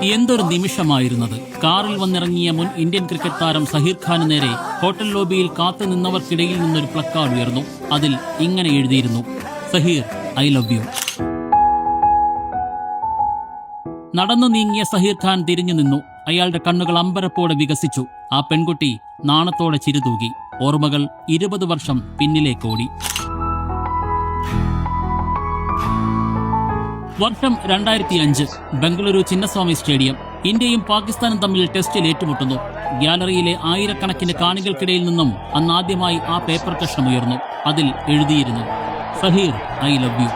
എന്തൊരു നിമിഷമായിരുന്നത്. കാറിൽ വന്നിറങ്ങിയ മുൻ ഇന്ത്യൻ ക്രിക്കറ്റ് താരം സഹീർ ഖാന് നേരെ ഹോട്ടൽ ലോബിയിൽ കാത്തു നിന്നവർക്കിടയിൽ നിന്നൊരു പ്ലക്കാർഡ് ഉയർന്നു. അതിൽ ഇങ്ങനെ എഴുതിയിരുന്നു: സഹീർ, ഐ ലവ് യു. നടന്നു നീങ്ങിയ സഹീർ ഖാൻ തിരിഞ്ഞു നിന്നു. അയാളുടെ കണ്ണുകൾ അമ്പരപ്പോടെ വികസിച്ചു. ആ പെൺകുട്ടി നാണത്തോടെ ചിരിതൂകി. ഓർമ്മകൾ 20 വർഷം പിന്നിലേക്കോടി. വർഷം 2005. ബംഗളൂരു ചിന്നസ്വാമി സ്റ്റേഡിയം. ഇന്ത്യയും പാകിസ്ഥാനും തമ്മിൽ ടെസ്റ്റിൽ ഏറ്റുമുട്ടുന്നു. ഗ്യാലറിയിലെ ആയിരക്കണക്കിന് കാണികൾക്കിടയിൽ നിന്നും അന്നാദ്യമായി ആ പേപ്പർ കഷ്ണം ഉയർന്നു. അതിൽ എഴുതിയിരുന്നു: Zaheer, I love you.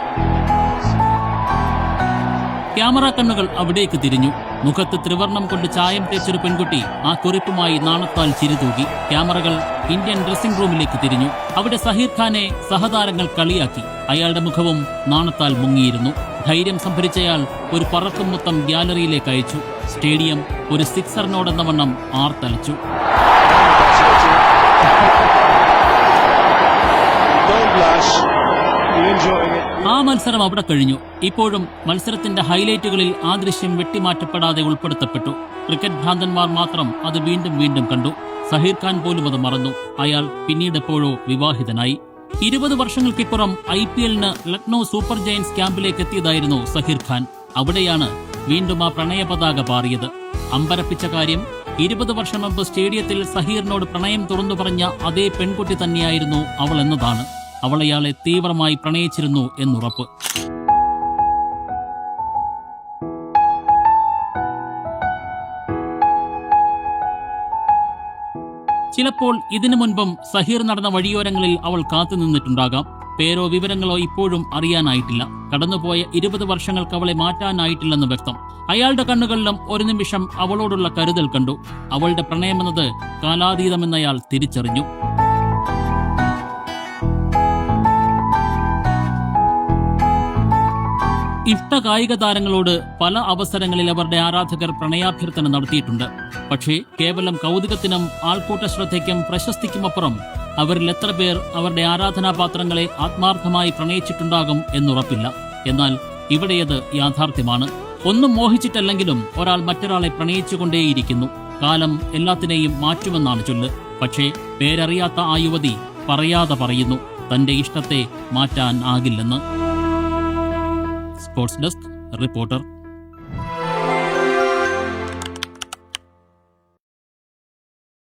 Camera കണ്ണുകൾ അവിടേക്ക് തിരിഞ്ഞു. മുഖത്ത് ത്രിവർണം കൊണ്ട് ചായം തേച്ചൊരു പെൺകുട്ടി ആ കുറിപ്പുമായി നാണത്താൽ ചിരിതൂകി. ക്യാമറകൾ ഇന്ത്യൻ ഡ്രസ്സിംഗ് റൂമിലേക്ക് തിരിഞ്ഞു. അവിടെ സഹീർ ഖാനെ സഹതാരങ്ങൾ കളിയാക്കി. അയാളുടെ മുഖവും നാണത്താൽ മുങ്ങിയിരുന്നു. ധൈര്യം സംഭരിച്ചയാൾ ഒരു പറക്കും മുത്തം ഗ്യാലറിയിലേക്ക് അയച്ചു. സ്റ്റേഡിയം ഒരു സിക്സറിനോടെന്ന വണ്ണം ആർത്തലച്ചു. ആ മത്സരം അവിടെ കഴിഞ്ഞു. ഇപ്പോഴും മത്സരത്തിന്റെ ഹൈലൈറ്റുകളിൽ ആ ദൃശ്യം വെട്ടിമാറ്റപ്പെടാതെ ഉൾപ്പെടുത്തപ്പെട്ടു. ക്രിക്കറ്റ് ഭ്രാന്തന്മാർ മാത്രം അത് വീണ്ടും വീണ്ടും കണ്ടു. സഹീർ ഖാൻ പോലും അത് മറന്നു. അയാൾ പിന്നീട് എപ്പോഴോ വിവാഹിതനായി. 20 വർഷങ്ങൾക്കിപ്പുറം IPL-ന് ലക്നൌ സൂപ്പർ ജയൻസ് ക്യാമ്പിലേക്ക് എത്തിയതായിരുന്നു സഹീർ ഖാൻ. അവിടെയാണ് വീണ്ടും ആ പ്രണയ പതാക പാറിയത്. അമ്പരപ്പിച്ച കാര്യം, 20 വർഷം മുമ്പ് സ്റ്റേഡിയത്തിൽ സഹീറിനോട് പ്രണയം തുറന്നു പറഞ്ഞ അതേ പെൺകുട്ടി തന്നെയായിരുന്നു അവൾ എന്നതാണ്. അവൾ അയാളെ തീവ്രമായി പ്രണയിച്ചിരുന്നു എന്നുറപ്പ്. ചിലപ്പോൾ ഇതിനു മുൻപും സഹീർ നടന്ന വഴിയോരങ്ങളിൽ അവൾ കാത്തുനിന്നിട്ടുണ്ടാകാം. പേരോ വിവരങ്ങളോ ഇപ്പോഴും അറിയാനായിട്ടില്ല. കടന്നുപോയ 20 വർഷങ്ങൾക്ക് അവളെ മാറ്റാനായിട്ടില്ലെന്ന് വ്യക്തം. അയാളുടെ കണ്ണുകളിലും ഒരു നിമിഷം അവളോടുള്ള കരുതൽ കണ്ടു. അവളുടെ പ്രണയമെന്നത് കാലാതീതമെന്നയാൾ തിരിച്ചറിഞ്ഞു. ഇഷ്ട കായിക താരങ്ങളോട് പല അവസരങ്ങളിൽ അവരുടെ ആരാധകർ പ്രണയാഭ്യർത്ഥന നടത്തിയിട്ടുണ്ട്. പക്ഷേ കേവലം കൗതുകത്തിനും ആൾക്കൂട്ട ശ്രദ്ധയ്ക്കും പ്രശസ്തിക്കുമപ്പുറം അവരിൽ എത്ര പേർ അവരുടെ ആരാധനാപാത്രങ്ങളെ ആത്മാർത്ഥമായി പ്രണയിച്ചിട്ടുണ്ടാകും എന്നുറപ്പില്ല. എന്നാൽ ഇവിടെയത് യാഥാർത്ഥ്യമാണ്. ഒന്നും മോഹിച്ചിട്ടല്ലെങ്കിലും ഒരാൾ മറ്റൊരാളെ പ്രണയിച്ചുകൊണ്ടേയിരിക്കുന്നു. കാലം എല്ലാത്തിനെയും മാറ്റുമെന്നാണ് ചൊല്ല്. പക്ഷേ പേരറിയാത്ത ആ യുവതി പറയാതെ പറയുന്നു തന്റെ ഇഷ്ടത്തെ മാറ്റാൻ ആകില്ലെന്ന്. Sports desk reporter.